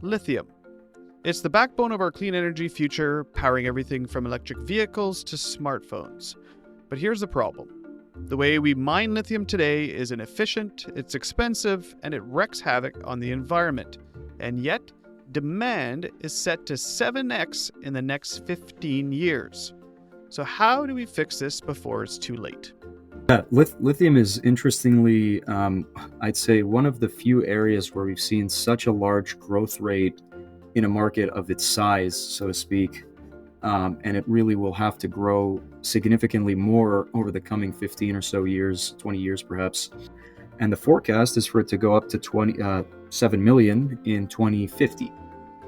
Lithium. It's the backbone of our clean energy future, powering everything from electric vehicles to smartphones. But here's the problem. The way we mine lithium today is inefficient, it's expensive, and it wreaks havoc on the environment. And yet, demand is set to 7x in the next 15 years. So how do we fix this before it's too late? Lithium is interestingly, I'd say, one of the few areas where we've seen such a large growth rate in a market of its size, so to speak. And it really will have to grow significantly more over the coming 15 or so years, 20 years perhaps. And the forecast is for it to go up to 7 million in 2050.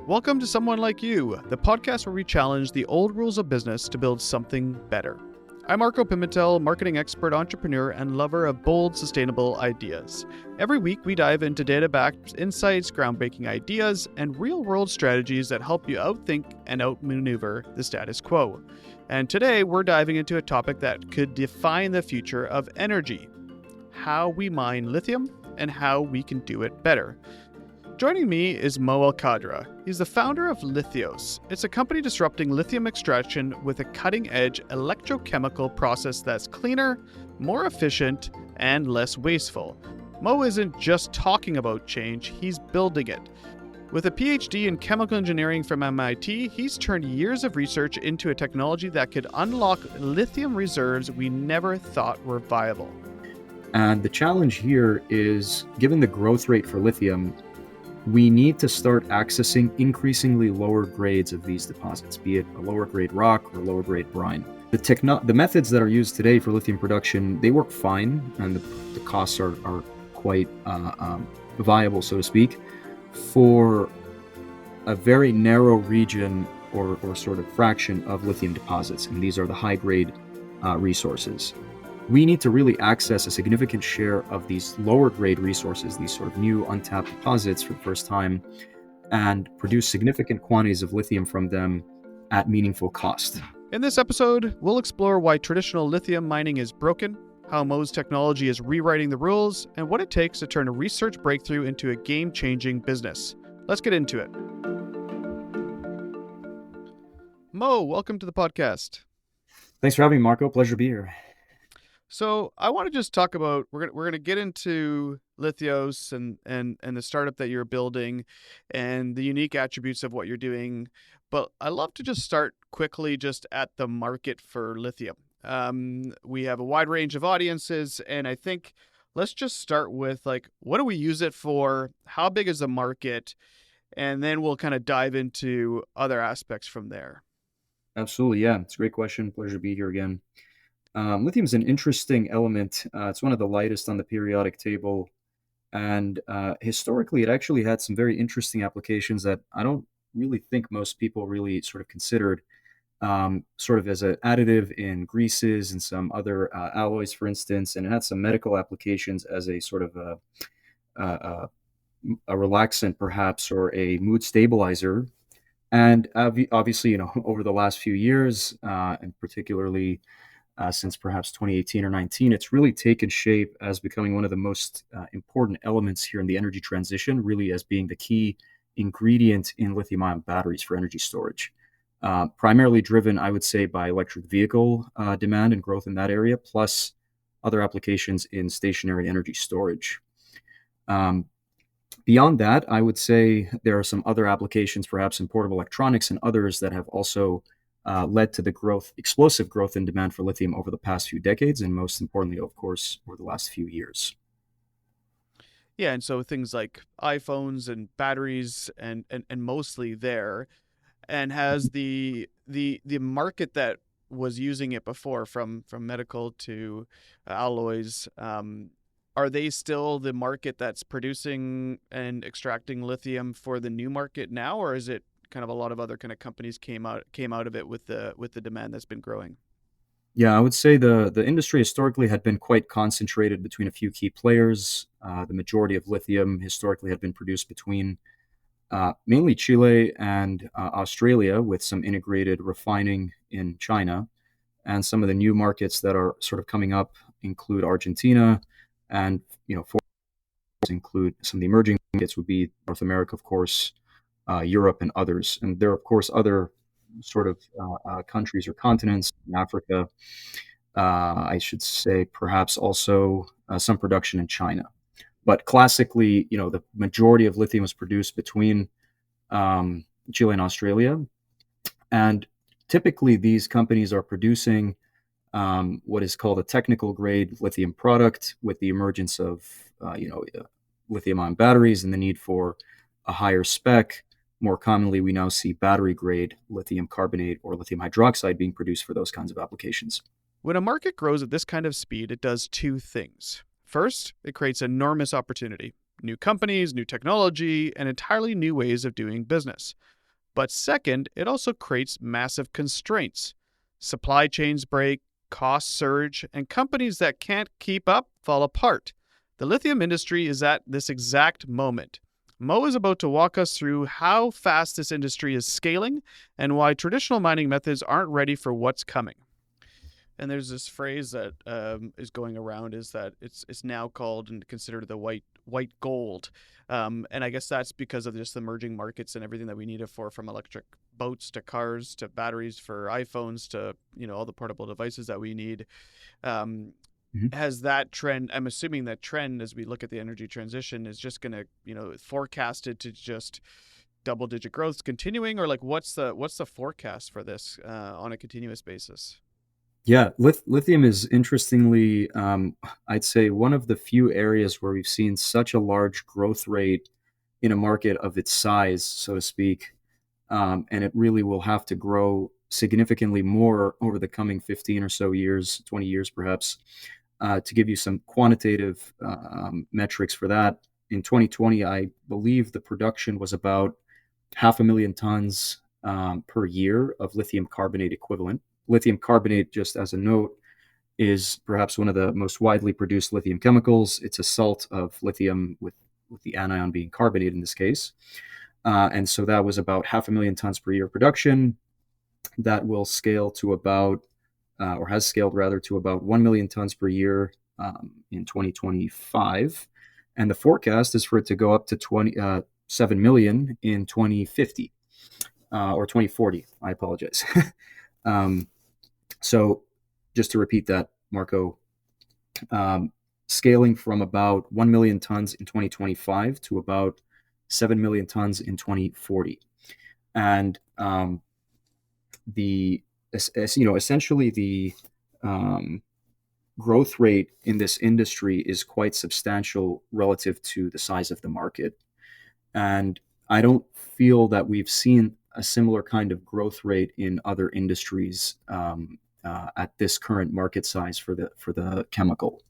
Welcome to Someone Like You, the podcast where we challenge the old rules of business to build something better. I'm Marco Pimentel, marketing expert, entrepreneur, and lover of bold, sustainable ideas. Every week, we dive into data-backed insights, groundbreaking ideas, and real-world strategies that help you outthink and outmaneuver the status quo. And today, we're diving into a topic that could define the future of energy: how we mine lithium and how we can do it better. Joining me is Mo El-Kadra. He's the founder of Lithios. It's a company disrupting lithium extraction with a cutting-edge electrochemical process that's cleaner, more efficient, and less wasteful. Mo isn't just talking about change, he's building it. With a PhD in chemical engineering from MIT, he's turned years of research into a technology that could unlock lithium reserves we never thought were viable. And the challenge here is, given the growth rate for lithium, we need to start accessing increasingly lower grades of these deposits, be it a lower grade rock or lower grade brine. The methods that are used today for lithium production, they work fine, and the costs are quite viable, so to speak, for a very narrow region or sort of fraction of lithium deposits, and these are the high grade resources. We need to really access a significant share of these lower grade resources, these sort of new untapped deposits for the first time, and produce significant quantities of lithium from them at meaningful cost. In this episode, we'll explore why traditional lithium mining is broken, how Mo's technology is rewriting the rules, and what it takes to turn a research breakthrough into a game-changing business. Let's get into it. Mo, welcome to the podcast. Thanks for having me, Marco. Pleasure to be here. So I want to just talk about, we're gonna get into Lithios and the startup that you're building and the unique attributes of what you're doing. But I love to just start quickly just at the market for lithium. We have a wide range of audiences, and I think let's just start with, like, what do we use it for? How big is the market? And then we'll kind of dive into other aspects from there. Absolutely, yeah. It's a great question. Pleasure to be here again. Lithium is an interesting element. It's one of the lightest on the periodic table. And historically, it actually had some very interesting applications that I don't really think most people really sort of considered, sort of as an additive in greases and some other alloys, for instance. And it had some medical applications as a sort of a relaxant, perhaps, or a mood stabilizer. And obviously, over the last few years, and particularly since perhaps 2018 or 19, it's really taken shape as becoming one of the most important elements here in the energy transition, really as being the key ingredient in lithium-ion batteries for energy storage. Primarily driven, I would say, by electric vehicle demand and growth in that area, plus other applications in stationary energy storage. Beyond that, I would say there are some other applications, perhaps in portable electronics and others, that have also led to the explosive growth in demand for lithium over the past few decades, and most importantly, of course, over the last few years. Yeah, and so things like iPhones and batteries and mostly there, and has the market that was using it before, from medical to alloys. Are they still the market that's producing and extracting lithium for the new market now, or is it kind of a lot of other kind of companies came out of it with the demand that's been growing? Yeah, I would say the industry historically had been quite concentrated between a few key players. The majority of lithium historically had been produced between mainly Chile and Australia, with some integrated refining in China. And some of the new markets that are sort of coming up include Argentina, and include some of the emerging markets would be North America, of course, Europe, and others. And there are, of course, other sort of countries or continents in Africa. I should say perhaps also some production in China. But classically, the majority of lithium is produced between Chile and Australia. And typically, these companies are producing what is called a technical grade lithium product with the emergence of, lithium ion batteries and the need for a higher spec. More commonly, we now see battery grade lithium carbonate or lithium hydroxide being produced for those kinds of applications. When a market grows at this kind of speed, it does two things. First, it creates enormous opportunity new companies, new technology, and entirely new ways of doing business. But second, it also creates massive constraints. Supply chains break, costs surge, and companies that can't keep up fall apart. The lithium industry is at this exact moment. Mo is about to walk us through how fast this industry is scaling and why traditional mining methods aren't ready for what's coming. And there's this phrase that is going around is that it's now called and considered the white gold, and I guess that's because of just the emerging markets and everything that we need it for, from electric boats to cars to batteries for iPhones to all the portable devices that we need. Um, Mhm. has that trend? I'm assuming that trend as we look at the energy transition is just going to forecasted to just double digit growth continuing, or like what's the forecast for this on a continuous basis? Yeah, lithium is interestingly, I'd say, one of the few areas where we've seen such a large growth rate in a market of its size, so to speak. And it really will have to grow significantly more over the coming 15 or so years, 20 years perhaps. To give you some quantitative metrics for that, in 2020, I believe the production was about 500,000 tons per year of lithium carbonate equivalent. Lithium carbonate, just as a note, is perhaps one of the most widely produced lithium chemicals. It's a salt of lithium with the anion being carbonate in this case. And so that was about 500,000 tons per year production. That will scale to about, or has scaled rather, to about 1 million tons per year in 2025. And the forecast is for it to go up to 7 million in 2050 or 2040. I apologize. um, so just to repeat that, Marco, um, scaling from about 1 million tons in 2025 to about 7 million tons in 2040. And essentially the um, growth rate in this industry is quite substantial relative to the size of the market. And I don't feel that we've seen a similar kind of growth rate in other industries at this current market size for the chemical.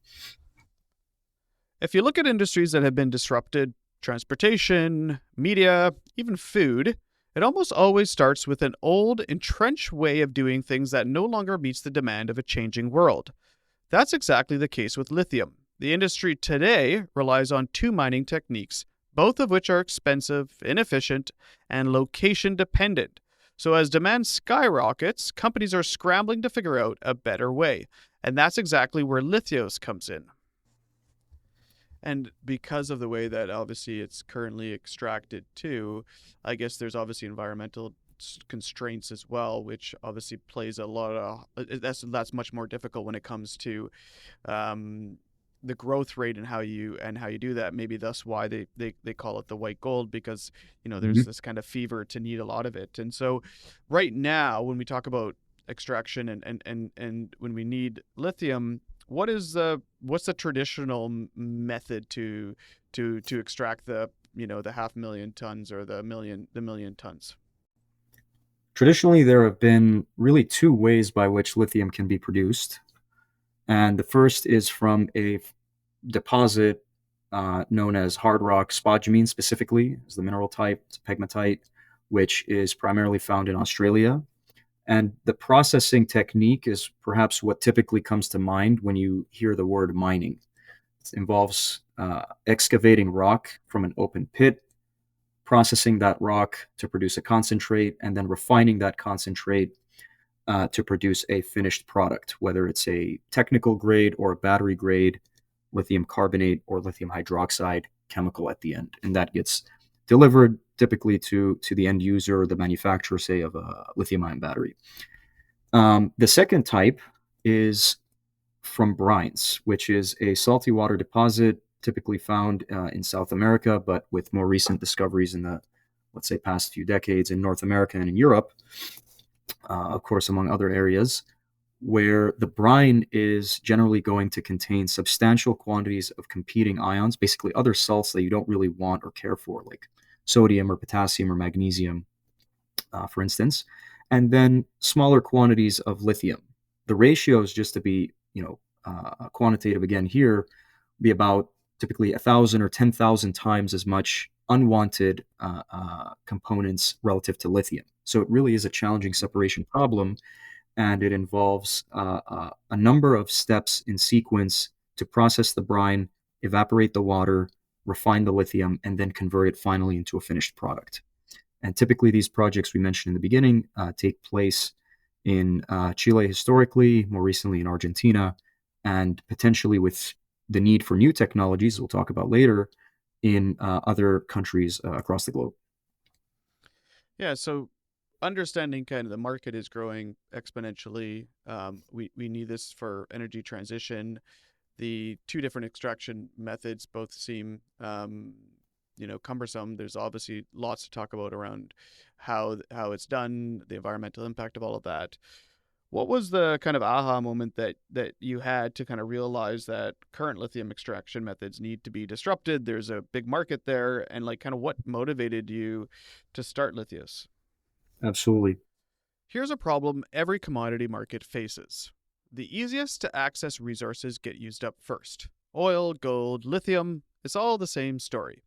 If you look at industries that have been disrupted, transportation, media, even food, it almost always starts with an old, entrenched way of doing things that no longer meets the demand of a changing world. That's exactly the case with lithium. The industry today relies on two mining techniques, both of which are expensive, inefficient, and location dependent. So, as demand skyrockets, companies are scrambling to figure out a better way. And that's exactly where Lithios comes in. And because of the way that obviously it's currently extracted too, I guess there's obviously environmental constraints as well, which obviously plays a lot of that's much more difficult when it comes to um, the growth rate and how you do that. Maybe that's why they call it the white gold, because there's Mhm. this kind of fever to need a lot of it. And so right now when we talk about extraction and when we need lithium, what's the traditional method to extract the 500,000 tons or the million tons? Traditionally, there have been really two ways by which lithium can be produced. And the first is from a deposit known as hard rock spodumene, specifically, is the mineral type. It's pegmatite, which is primarily found in Australia. And the processing technique is perhaps what typically comes to mind when you hear the word mining. It involves excavating rock from an open pit, processing that rock to produce a concentrate, and then refining that concentrate to produce a finished product, whether it's a technical grade or a battery grade lithium carbonate or lithium hydroxide chemical at the end. And that gets delivered typically to the end user, the manufacturer, say, of a lithium-ion battery. The second type is from brines, which is a salty water deposit typically found in South America, but with more recent discoveries in the, let's say, past few decades in North America and in Europe, of course, among other areas, where the brine is generally going to contain substantial quantities of competing ions, basically other salts that you don't really want or care for, like sodium or potassium or magnesium, for instance, and then smaller quantities of lithium. The ratios, just to be, quantitative again here, be about typically 1,000 or 10,000 times as much unwanted components relative to lithium. So it really is a challenging separation problem, and it involves a number of steps in sequence to process the brine, evaporate the water, refine the lithium, and then convert it finally into a finished product. And typically, these projects we mentioned in the beginning take place in Chile historically, more recently in Argentina, and potentially with the need for new technologies we'll talk about later in other countries across the globe. Yeah, so understanding kind of the market is growing exponentially. We need this for energy transition. The two different extraction methods both seem, cumbersome. There's obviously lots to talk about around how it's done, the environmental impact of all of that. What was the kind of aha moment that you had to kind of realize that current lithium extraction methods need to be disrupted? There's a big market there, and like kind of what motivated you to start Lithius? Absolutely. Here's a problem every commodity market faces. The easiest to access resources get used up first. Oil, gold, lithium, it's all the same story.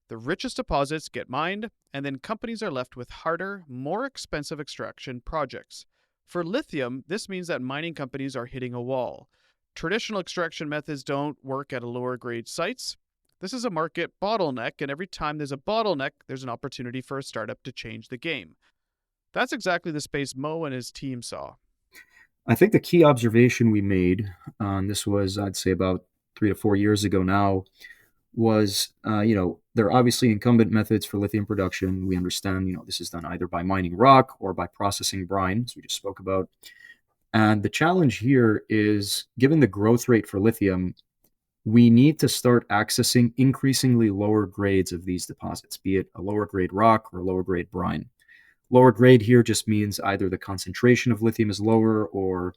The richest deposits get mined, and then companies are left with harder, more expensive extraction projects. For lithium, this means that mining companies are hitting a wall. Traditional extraction methods don't work at lower grade sites. This is a market bottleneck, and every time there's a bottleneck, there's an opportunity for a startup to change the game. That's exactly the space Mo and his team saw. I think the key observation we made, and this was, I'd say, about 3 to 4 years ago now, was, there are obviously incumbent methods for lithium production. We understand, this is done either by mining rock or by processing brine, as we just spoke about. And the challenge here is, given the growth rate for lithium, we need to start accessing increasingly lower grades of these deposits, be it a lower grade rock or a lower grade brine. Lower grade here just means either the concentration of lithium is lower, or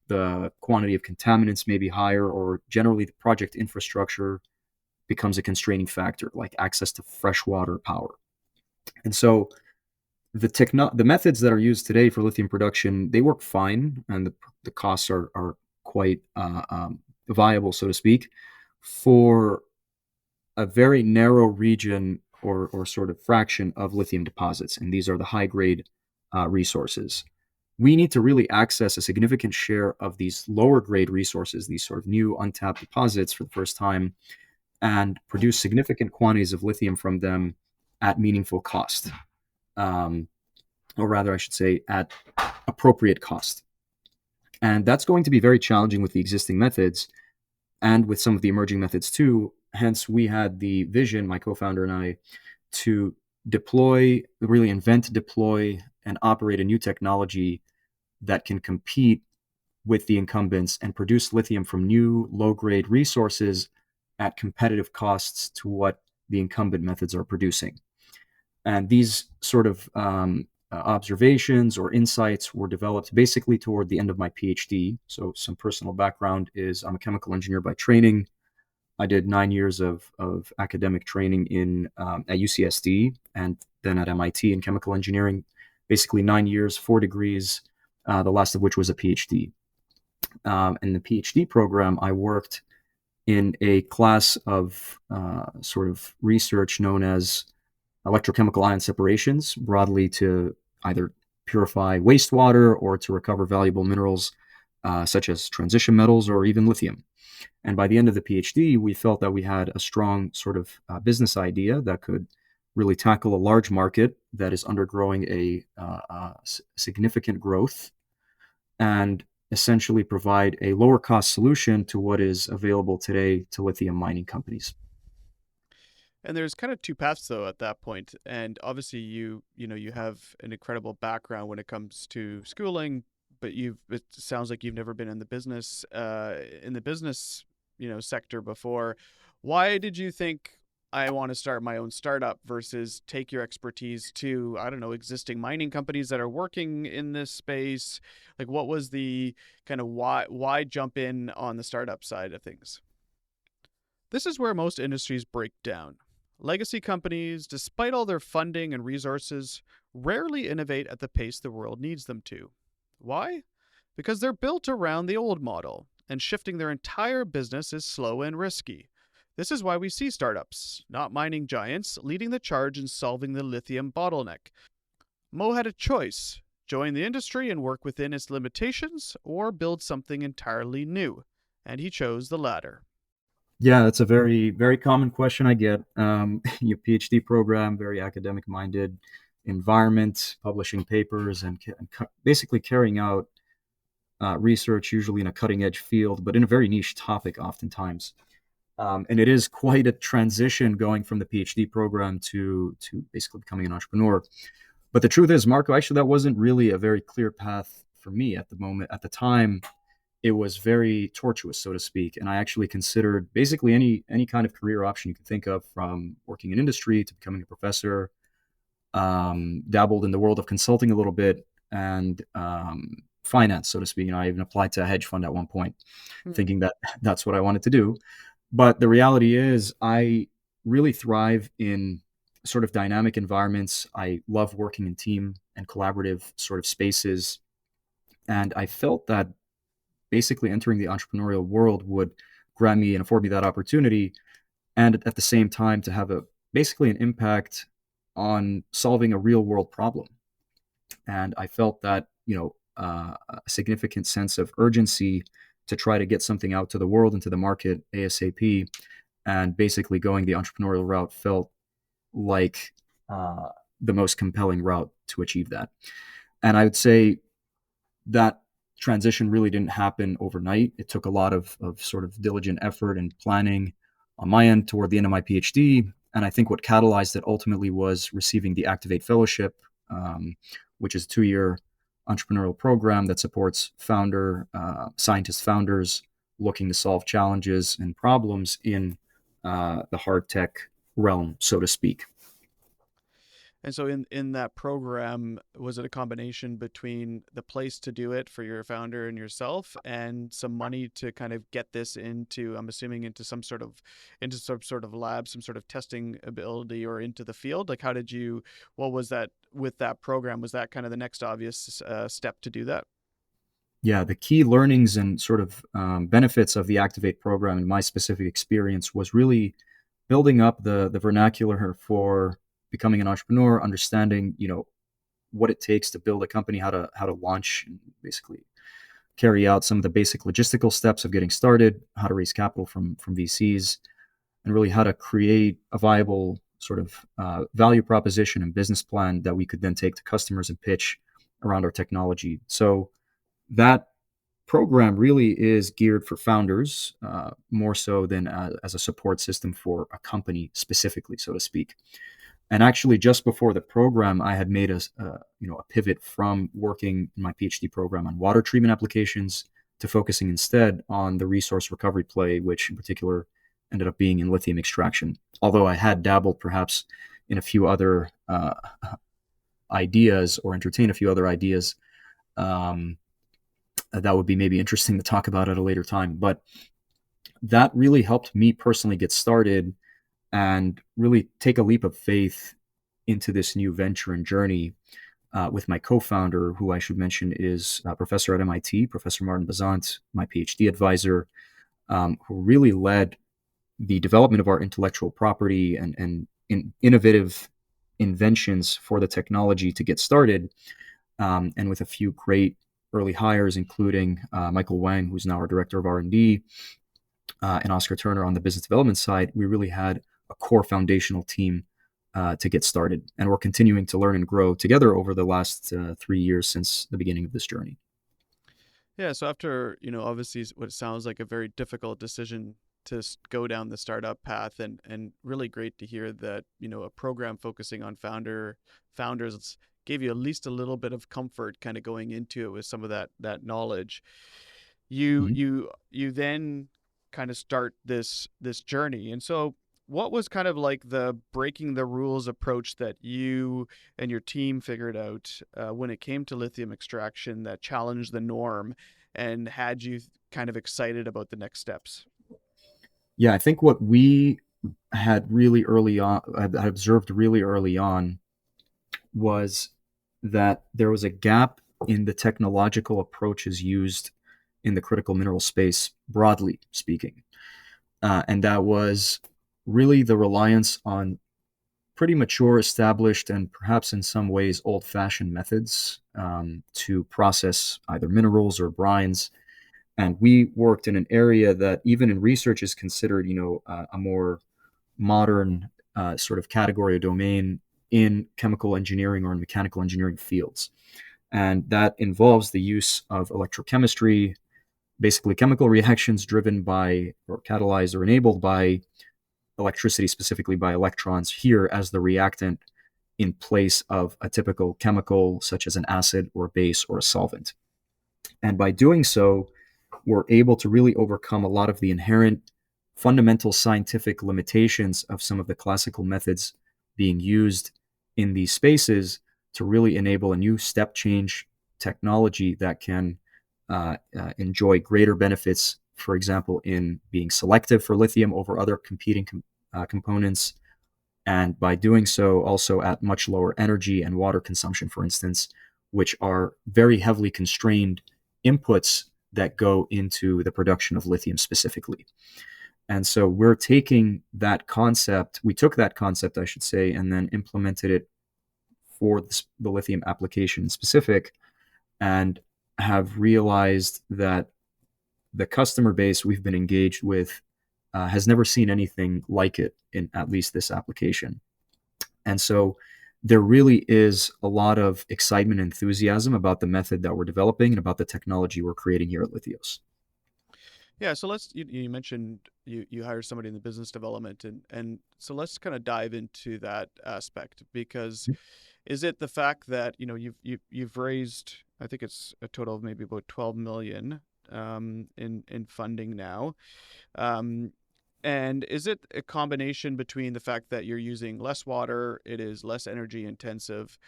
the quantity of contaminants may be higher, or generally the project infrastructure becomes a constraining factor, like access to freshwater power. And so the methods that are used today for lithium production, they work fine, and the costs are quite viable, so to speak, for a very narrow region, or sort of fraction of lithium deposits, and these are the high grade resources. We need to really access a significant share of these lower grade resources, these sort of new untapped deposits, for the first time, and produce significant quantities of lithium from them at meaningful cost, um, or rather, I should say, at appropriate cost. And that's going to be very challenging with the existing methods and with some of the emerging methods too. Hence, we had the vision, my co-founder and I, to really invent, deploy, and operate a new technology that can compete with the incumbents and produce lithium from new low-grade resources at competitive costs to what the incumbent methods are producing. And these sort of observations or insights were developed basically toward the end of my PhD. So some personal background is, I'm a chemical engineer by training. I did 9 years of academic training at UCSD, and then at MIT in chemical engineering, basically 9 years, 4 degrees, the last of which was a PhD. In the PhD program, I worked in a class of sort of research known as electrochemical ion separations, broadly to either purify wastewater or to recover valuable minerals such as transition metals or even lithium. And by the end of the PhD, we felt that we had a strong sort of business idea that could really tackle a large market that is undergoing a significant growth, and essentially provide a lower cost solution to what is available today to lithium mining companies. And there's kind of two paths though at that point. And obviously you have an incredible background when it comes to schooling, but it sounds like you've never been in the business, sector before. Why did you think I want to start my own startup versus take your expertise to, I don't know, existing mining companies that are working in this space? Like what was the kind of why jump in on the startup side of things? This is where most industries break down. Legacy companies, despite all their funding and resources, rarely innovate at the pace the world needs them to. Why? Because they're built around the old model, and shifting their entire business is slow and risky. This is why we see startups, not mining giants, leading the charge in solving the lithium bottleneck. Mo had a choice: join the industry and work within its limitations, or build something entirely new. And he chose the latter. Yeah, that's a very, very common question I get. Your PhD program, very academic minded environment, publishing papers and basically carrying out research, usually in a cutting edge field, but in a very niche topic, oftentimes. And it is quite a transition going from the PhD program to basically becoming an entrepreneur. But the truth is, Marco, actually, that wasn't really a very clear path for me at the moment. At the time, it was very tortuous, so to speak. And I actually considered basically any kind of career option you can think of, from working in industry to becoming a professor. Dabbled in the world of consulting a little bit, and finance, so to speak. I even applied to a hedge fund at one point, Hmm. thinking that that's what I wanted to do. But the reality is, I really thrive in sort of dynamic environments. I love working in team and collaborative sort of spaces. And I felt that basically entering the entrepreneurial world would grant me and afford me that opportunity, and at the same time to have a basically an impact on solving a real world problem. And I felt that a significant sense of urgency to try to get something out to the world and to the market ASAP. And basically going the entrepreneurial route felt like uh, the most compelling route to achieve that. And I would say that transition really didn't happen overnight. It took a lot of sort of diligent effort and planning on my end toward the end of my PhD. And I think what catalyzed it ultimately was receiving the Activate Fellowship, um, which is a 2 year entrepreneurial program that supports scientist founders looking to solve challenges and problems in the hard tech realm, so to speak. And so in that program, was it a combination between the place to do it for your founder and yourself, and some money to kind of get this into, I'm assuming, into some sort of lab, some sort of testing ability, or into the field? Like, what was that with that program? Was that kind of the next obvious step to do that? Yeah, the key learnings and sort of benefits of the Activate program in my specific experience was really building up the vernacular for becoming an entrepreneur, understanding what it takes to build a company, how to launch and basically carry out some of the basic logistical steps of getting started, how to raise capital from VCs, and really how to create a viable sort of value proposition and business plan that we could then take to customers and pitch around our technology. So that program really is geared for founders, more so than as a support system for a company specifically, so to speak. And actually, just before the program, I had made a pivot from working in my PhD program on water treatment applications to focusing instead on the resource recovery play, which in particular ended up being in lithium extraction. Although I had dabbled perhaps in a few other ideas, or entertained a few other ideas, um, that would be maybe interesting to talk about at a later time. But that really helped me personally get started and really take a leap of faith into this new venture and journey with my co-founder, who I should mention is a professor at MIT, Professor Martin Bazant, my PhD advisor, who really led the development of our intellectual property and innovative inventions for the technology to get started. And with a few great early hires, including Michael Wang, who's now our director of R&D, and Oscar Turner on the business development side, we really had a core foundational team to get started. And we're continuing to learn and grow together over the last 3 years since the beginning of this journey. Yeah, so after, obviously what sounds like a very difficult decision go down the startup path, and really great to hear that a program focusing on founders gave you at least a little bit of comfort kind of going into it with some of that knowledge. you Mhm. you you then kind of start this journey. And so what was kind of like the breaking the rules approach that you and your team figured out when it came to lithium extraction that challenged the norm and had you kind of excited about the next steps? Yeah, I think what we had really early on, had observed really early on, was that there was a gap in the technological approaches used in the critical mineral space, broadly speaking. And that was really the reliance on pretty mature, established, and perhaps in some ways old fashioned methods to process either minerals or brines. And we worked in an area that, even in research, is considered, a more modern sort of category or domain in chemical engineering or in mechanical engineering fields. And that involves the use of electrochemistry, basically chemical reactions driven by or catalyzed or enabled by electricity, specifically by electrons here as the reactant in place of a typical chemical such as an acid or a base or a solvent. And by doing so, we're able to really overcome a lot of the inherent fundamental scientific limitations of some of the classical methods being used in these spaces to really enable a new step change technology that can enjoy greater benefits, for example, in being selective for lithium over other competing components. And by doing so, also at much lower energy and water consumption, for instance, which are very heavily constrained inputs that go into the production of lithium specifically. And so we're taking that concept, we took that concept, I should say, and then implemented it for the lithium application specific, and have realized that the customer base we've been engaged with has never seen anything like it in at least this application. And so there really is a lot of excitement and enthusiasm about the method that we're developing and about the technology we're creating here at Lithios. Yeah, so you mentioned you hire somebody in the business development, and so let's kind of dive into that aspect. Because is it the fact that you've raised, I think it's a total of maybe about 12 million in funding now, um, and is it a combination between the fact that you're using less water, it is less energy intensive?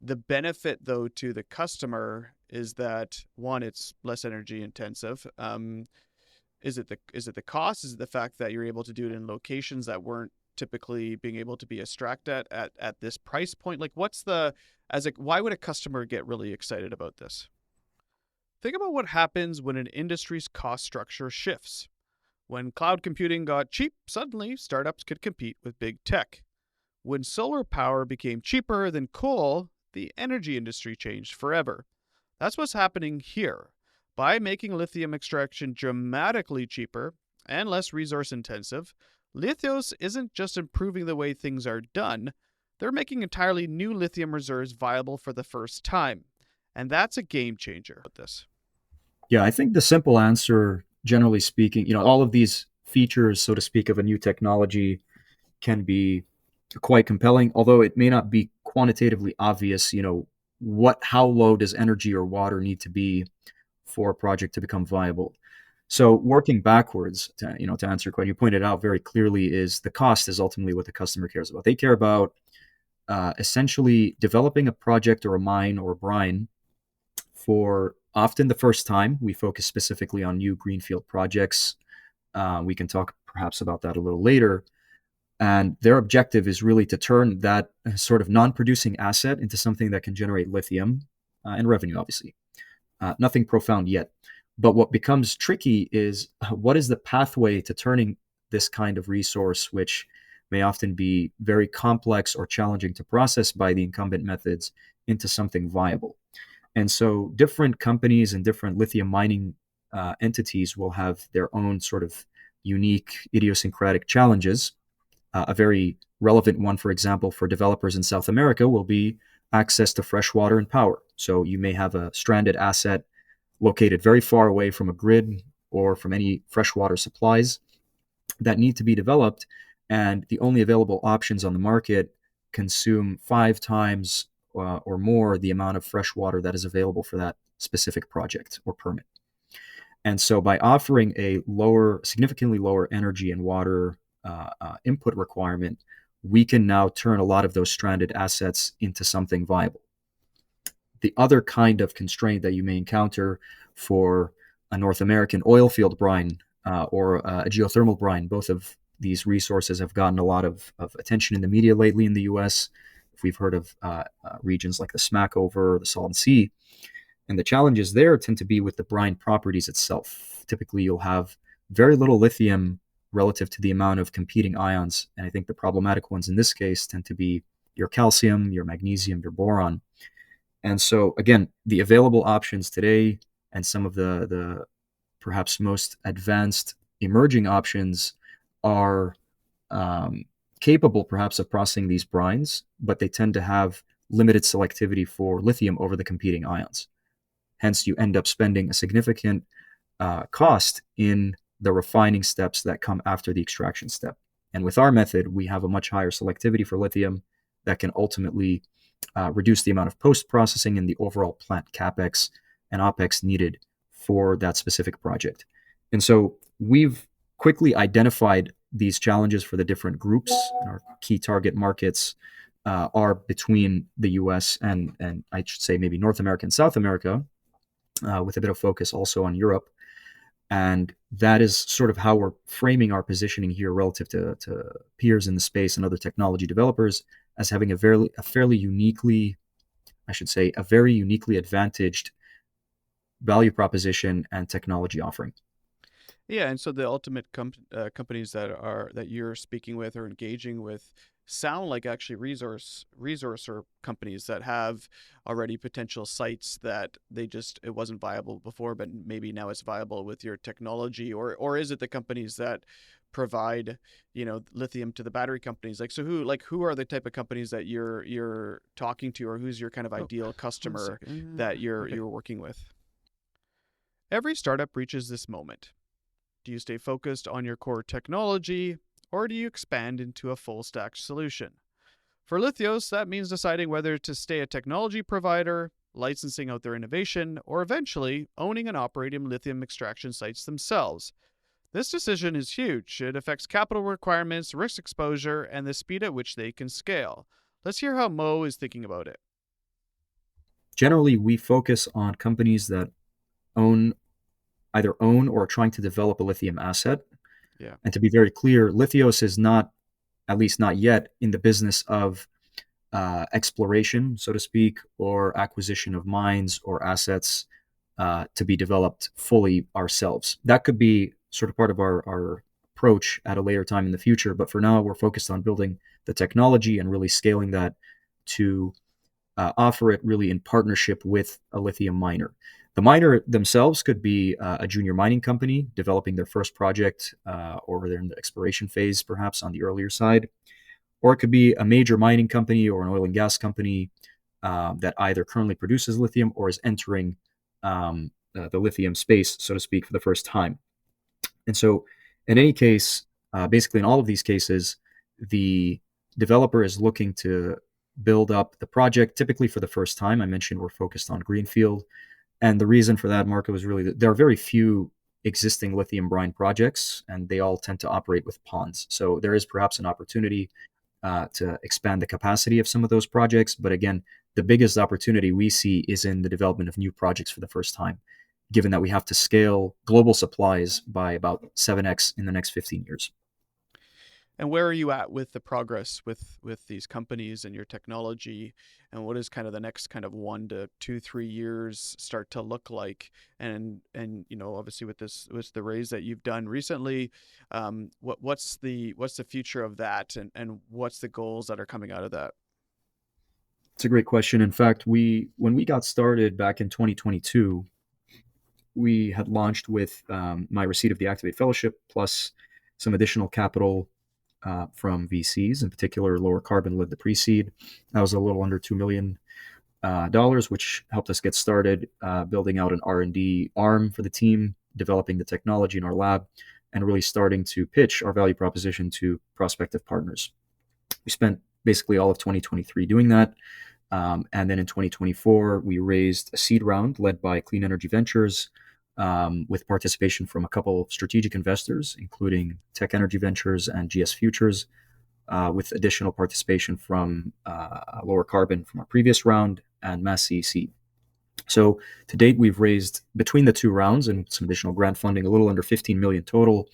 The benefit, though, to the customer is that, one, it's less energy intensive. Is it the cost? Is it the fact that you're able to do it in locations that weren't typically being able to be extracted at this price point? Like, why would a customer get really excited about this? Think about what happens when an industry's cost structure shifts. When cloud computing got cheap, suddenly startups could compete with big tech. When solar power became cheaper than coal, the energy industry changed forever. That's what's happening here. By making lithium extraction dramatically cheaper and less resource intensive, Lithios isn't just improving the way things are done, they're making entirely new lithium reserves viable for the first time. And that's a game changer with this. Yeah, I think the simple answer, generally speaking, all of these features, so to speak, of a new technology can be quite compelling, although it may not be quantitatively obvious, how low does energy or water need to be for a project to become viable. So working backwards, to answer your question, you pointed out very clearly, is the cost is ultimately what the customer cares about. They care about essentially developing a project or a mine or a brine for often the first time. We focus specifically on new greenfield projects. We can talk perhaps about that a little later. And their objective is really to turn that sort of non-producing asset into something that can generate lithium and revenue, obviously. Nothing profound yet. But what becomes tricky is what is the pathway to turning this kind of resource, which may often be very complex or challenging to process by the incumbent methods, into something viable. And so different companies and different lithium mining entities will have their own sort of unique idiosyncratic challenges. A very relevant one, for example, for developers in South America will be access to fresh water and power. So you may have a stranded asset located very far away from a grid or from any freshwater supplies. that need to be developed, and the only available options on the market consume 5 times or more the amount of fresh water that is available for that specific project or permit. And so, by offering a significantly lower energy and water input requirement, we can now turn a lot of those stranded assets into something viable. The other kind of constraint that you may encounter for a North American oil field brine or a geothermal brine, both of these resources have gotten a lot of attention in the media lately in the US. If we've heard of regions like the Smackover, the Salton Sea, and the challenges there tend to be with the brine properties itself. Typically, you'll have very little lithium relative to the amount of competing ions. And I think the problematic ones in this case tend to be your calcium, your magnesium, your boron. And so, again, the available options today and some of the perhaps most advanced emerging options are capable perhaps of processing these brines, but they tend to have limited selectivity for lithium over the competing ions. Hence, you end up spending a significant cost in the refining steps that come after the extraction step. And with our method, we have a much higher selectivity for lithium that can ultimately reduce the amount of post-processing and the overall plant capex and opex needed for that specific project. And so we've quickly identified these challenges for the different groups. Our key target markets are between the US and I should say maybe North America and South America, with a bit of focus also on Europe. And that is sort of how we're framing our positioning here relative to peers in the space and other technology developers as having a fairly uniquely, I should say, a very uniquely advantaged value proposition and technology offering. Yeah, and so the ultimate companies that you're speaking with or engaging with sound like actually resourcer companies that have already potential sites that it wasn't viable before, but maybe now it's viable with your technology, or is it the companies that provide lithium to the battery companies? Like, so who are the type of companies that you're talking to, or who's your kind of Oh, ideal 1 customer second. that Okay. you're working with? Every startup reaches this moment. Do you stay focused on your core technology, or do you expand into a full stack solution? For Lithios, that means deciding whether to stay a technology provider, licensing out their innovation, or eventually owning and operating lithium extraction sites themselves. This decision is huge. It affects capital requirements, risk exposure, and the speed at which they can scale. Let's hear how Mo is thinking about it. Generally, we focus on companies that own own or are trying to develop a lithium asset. Yeah. And to be very clear, Lithios is not, at least not yet, in the business of exploration, so to speak, or acquisition of mines or assets to be developed fully ourselves. That could be sort of part of our approach at a later time in the future. But for now, we're focused on building the technology and really scaling that to offer it really in partnership with a lithium miner. The miner themselves could be a junior mining company developing their first project, or they're in the exploration phase, perhaps on the earlier side. Or it could be a major mining company or an oil and gas company that either currently produces lithium or is entering the lithium space, so to speak, for the first time. And so, in any case, basically in all of these cases, the developer is looking to build up the project typically for the first time. I mentioned we're focused on greenfield. And the reason for that, Marco, is really that there are very few existing lithium brine projects, and they all tend to operate with ponds. So there is perhaps an opportunity to expand the capacity of some of those projects. But again, the biggest opportunity we see is in the development of new projects for the first time, given that we have to scale global supplies by about 7x in the next 15 years. And where are you at with the progress with these companies and your technology, and what is kind of the next kind of 1 to 2, 3 years start to look like? And obviously with the raise that you've done recently, what's the future of that, and what's the goals that are coming out of that? It's a great question. In fact, when we got started back in 2022, we had launched with my receipt of the Activate Fellowship plus some additional capital from VCs, in particular Lower Carbon led the pre-seed. That was a little under $2 million, which helped us get started building out an R&D arm for the team, developing the technology in our lab. and really starting to pitch our value proposition to prospective partners. We spent basically all of 2023 doing that. And then in 2024, we raised a seed round led by Clean Energy Ventures, with participation from a couple of strategic investors, including Tech Energy Ventures and GS Futures, with additional participation from Lower Carbon from our previous round and Mass CEC. So to date, we've raised between the two rounds and some additional grant funding, a little under 15 million total,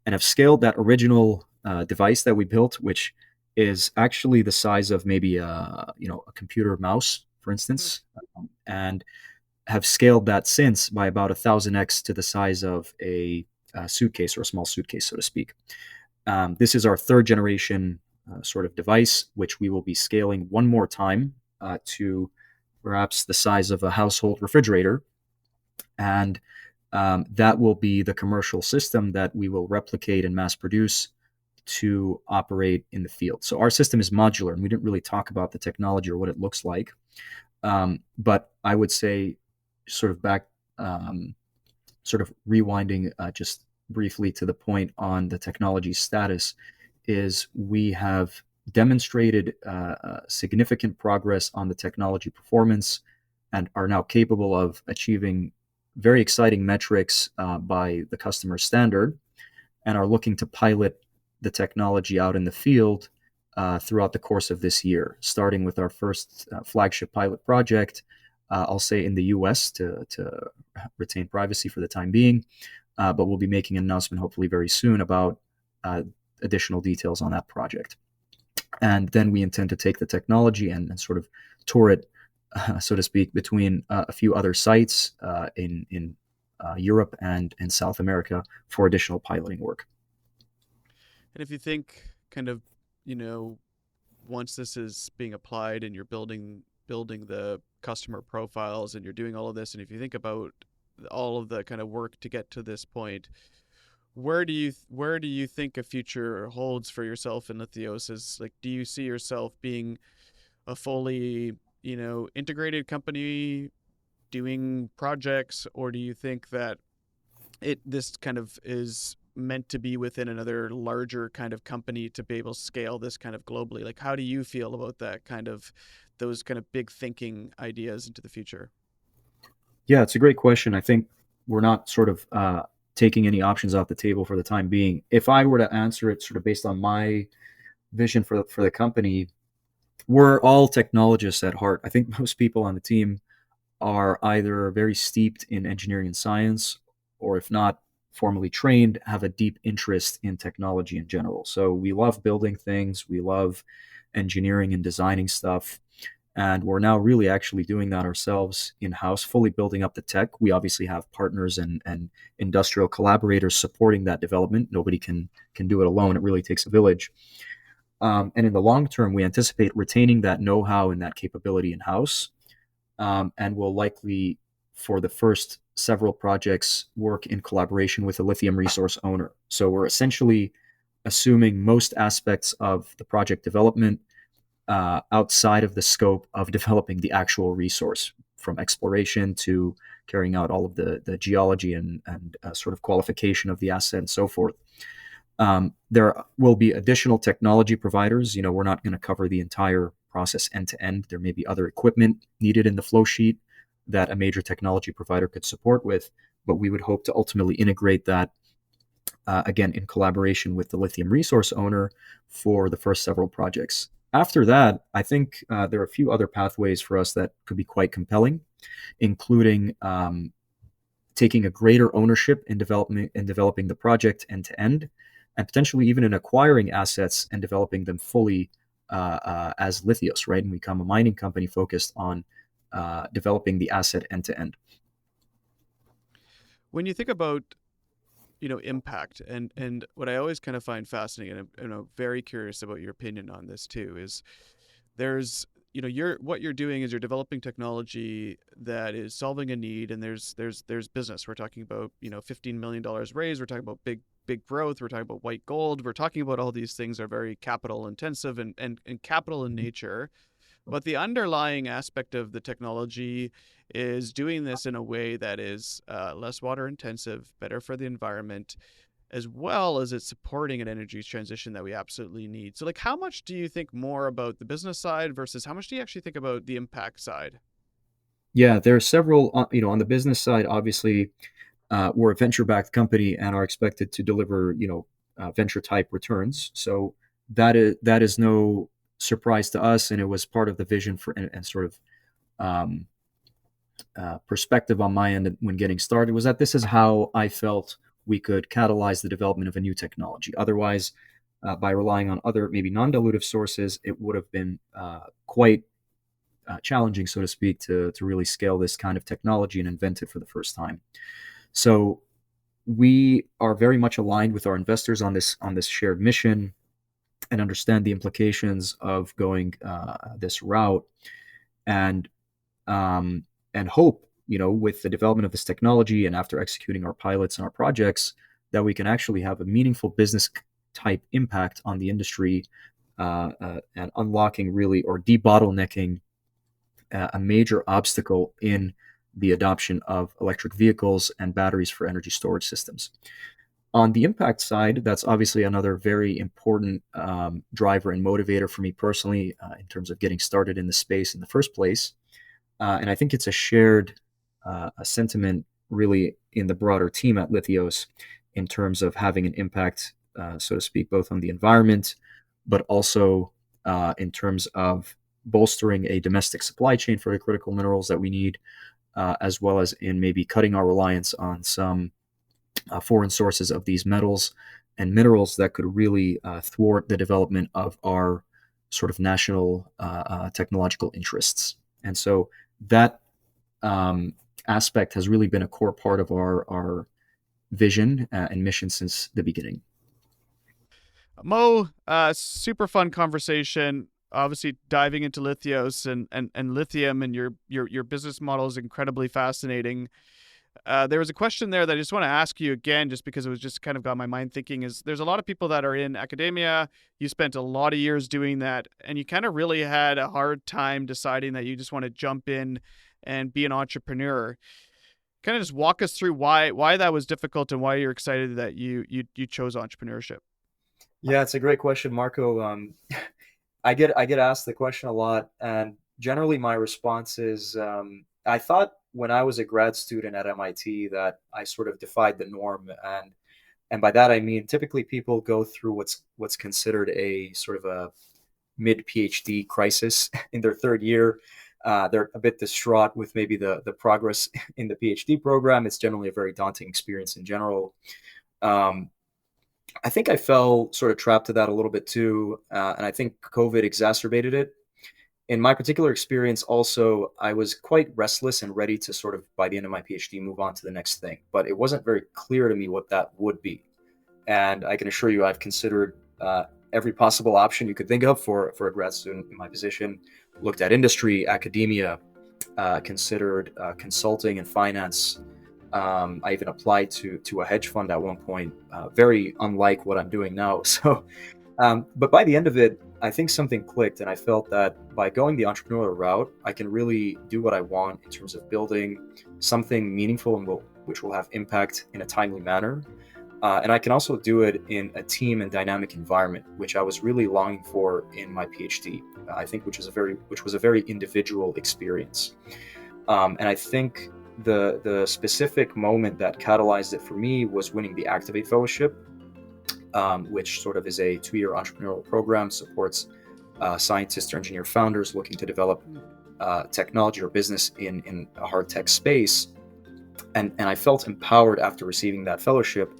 and have scaled that original device that we built, which is actually the size of maybe a computer mouse, for instance, and have scaled that since by about 1,000x to the size of a suitcase, or a small suitcase, so to speak. This is our third generation sort of device, which we will be scaling one more time to perhaps the size of a household refrigerator. And that will be the commercial system that we will replicate and mass produce to operate in the field. So our system is modular, and we didn't really talk about the technology or what it looks like. But I would say, sort of back, sort of rewinding just briefly to the point on the technology status, is we have demonstrated significant progress on the technology performance and are now capable of achieving very exciting metrics by the customer standard, and are looking to pilot the technology out in the field throughout the course of this year, starting with our first flagship pilot project, I'll say in the US to retain privacy for the time being, but we'll be making an announcement hopefully very soon about additional details on that project. And then we intend to take the technology and sort of tour it, so to speak, between a few other sites in Europe and in South America for additional piloting work. And if you think kind of, you know, once this is being applied and you're building the customer profiles and you're doing all of this, and if you think about all of the kind of work to get to this point, where do you think a future holds for yourself in Lithios? Like, do you see yourself being a fully, integrated company doing projects, or do you think that this kind of is meant to be within another larger kind of company to be able to scale this kind of globally? Like, how do you feel about that kind of, those kind of big thinking ideas into the future? Yeah, it's a great question. I think we're not sort of taking any options off the table for the time being. If I were to answer it sort of based on my vision for the company, we're all technologists at heart. I think most people on the team are either very steeped in engineering and science, or if not formally trained, have a deep interest in technology in general. So we love building things, we love engineering and designing stuff. And we're now really actually doing that ourselves in house, fully building up the tech. We obviously have partners and industrial collaborators supporting that development. Nobody can do it alone. It really takes a village. And in the long term, we anticipate retaining that know-how and that capability in house, and will likely, for the first several projects, work in collaboration with a lithium resource owner. So we're essentially assuming most aspects of the project development outside of the scope of developing the actual resource, from exploration to carrying out all of the geology and sort of qualification of the asset and so forth. There will be additional technology providers. We're not going to cover the entire process end to end. There may be other equipment needed in the flow sheet that a major technology provider could support with, but we would hope to ultimately integrate that, again, in collaboration with the lithium resource owner for the first several projects. After that, I think there are a few other pathways for us that could be quite compelling, including taking a greater ownership in developing the project end to end, and potentially even in acquiring assets and developing them fully as Lithios, right? And become a mining company focused on developing the asset end to end. When you think about, impact, and what I always kind of find fascinating, and I'm very curious about your opinion on this too, is there's what you're doing is you're developing technology that is solving a need, and there's business. We're talking about $15 million raised. We're talking about big growth. We're talking about white gold. We're talking about all these things are very capital intensive and capital in nature. But the underlying aspect of the technology is doing this in a way that is less water intensive, better for the environment, as well as it's supporting an energy transition that we absolutely need. So, like, how much do you think more about the business side versus how much do you actually think about the impact side? Yeah, there are several, on the business side, obviously, we're a venture-backed company and are expected to deliver, venture-type returns. So that is no surprise to us, and it was part of the vision for and sort of um, perspective on my end when getting started was that this is how I felt we could catalyze the development of a new technology. Otherwise, by relying on other maybe non-dilutive sources, it would have been quite challenging, so to speak, to really scale this kind of technology and invent it for the first time. So we are very much aligned with our investors on this shared mission and understand the implications of going this route, and um, and hope, with the development of this technology and after executing our pilots and our projects, that we can actually have a meaningful business type impact on the industry, and unlocking really or debottlenecking a major obstacle in the adoption of electric vehicles and batteries for energy storage systems. On the impact side, that's obviously another very important driver and motivator for me personally, in terms of getting started in the space in the first place. And I think it's a sentiment really in the broader team at Lithios in terms of having an impact, so to speak, both on the environment, but also in terms of bolstering a domestic supply chain for the critical minerals that we need, as well as in maybe cutting our reliance on some foreign sources of these metals and minerals that could really thwart the development of our sort of national technological interests. And so that aspect has really been a core part of our vision and mission since the beginning. Mo, super fun conversation. Obviously, diving into lithios and lithium and your business model is incredibly fascinating. There was a question there that I just want to ask you again, just because it was just kind of got my mind thinking. Is there's a lot of people that are in academia. You spent a lot of years doing that, and you kind of really had a hard time deciding that you just want to jump in and be an entrepreneur. Kind of just walk us through why that was difficult and why you're excited that you chose entrepreneurship. Yeah, it's a great question, Marco. I get asked the question a lot, and generally my response is, I thought when I was a grad student at MIT that I sort of defied the norm, and by that I mean typically people go through what's considered a sort of a mid PhD crisis in their third year. They're a bit distraught with maybe the progress in the PhD program. It's generally a very daunting experience in general. Um, I think I fell sort of trapped to that a little bit too, and I think COVID exacerbated it. In my particular experience, also, I was quite restless and ready to sort of, by the end of my PhD, move on to the next thing. But it wasn't very clear to me what that would be. And I can assure you, I've considered every possible option you could think of for a grad student in my position. Looked at industry, academia, considered consulting and finance. I even applied to a hedge fund at one point, very unlike what I'm doing now. So, but by the end of it, I think something clicked, and I felt that by going the entrepreneurial route, I can really do what I want in terms of building something meaningful and which will have impact in a timely manner. And I can also do it in a team and dynamic environment, which I was really longing for in my PhD. I think which was a very individual experience. And I think the specific moment that catalyzed it for me was winning the Activate Fellowship, which sort of is a 2-year entrepreneurial program, supports scientists or engineer founders looking to develop technology or business in a hard tech space. And I felt empowered after receiving that fellowship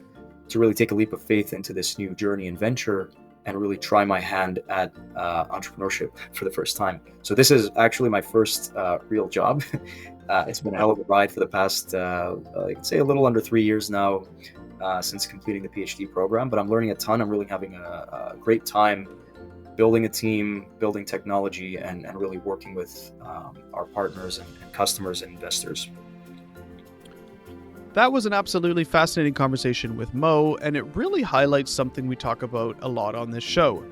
to really take a leap of faith into this new journey and venture and really try my hand at entrepreneurship for the first time. So this is actually my first real job. It's been a hell of a ride for the past, I'd say a little under 3 years now, since completing the PhD program, but I'm learning a ton. I'm really having a great time building a team, building technology, and really working with our partners and customers and investors. That was an absolutely fascinating conversation with Mo, and it really highlights something we talk about a lot on this show.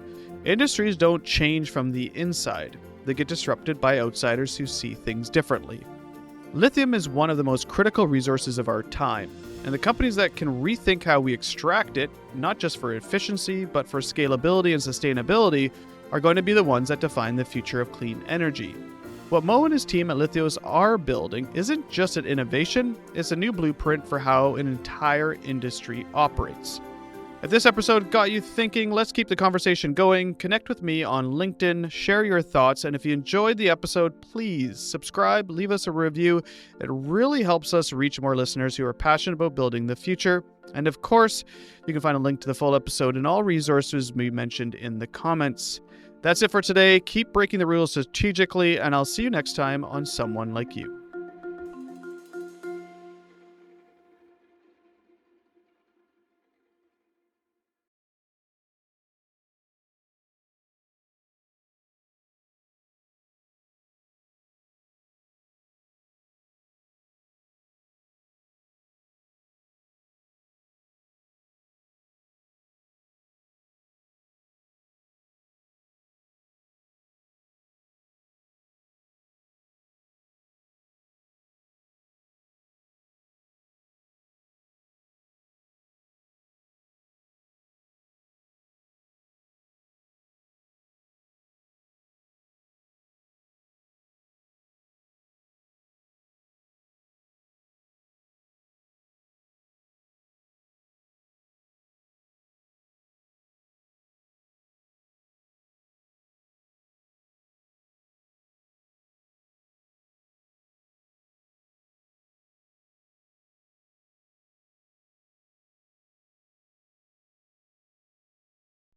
Industries don't change from the inside. They get disrupted by outsiders who see things differently. Lithium is one of the most critical resources of our time, and the companies that can rethink how we extract it, not just for efficiency, but for scalability and sustainability, are going to be the ones that define the future of clean energy. What Mo and his team at Lithios are building isn't just an innovation, it's a new blueprint for how an entire industry operates. If this episode got you thinking, let's keep the conversation going. Connect with me on LinkedIn, share your thoughts, and if you enjoyed the episode, please subscribe, leave us a review. It really helps us reach more listeners who are passionate about building the future. And of course, you can find a link to the full episode and all resources we mentioned in the comments. That's it for today. Keep breaking the rules strategically, and I'll see you next time on Someone Like You.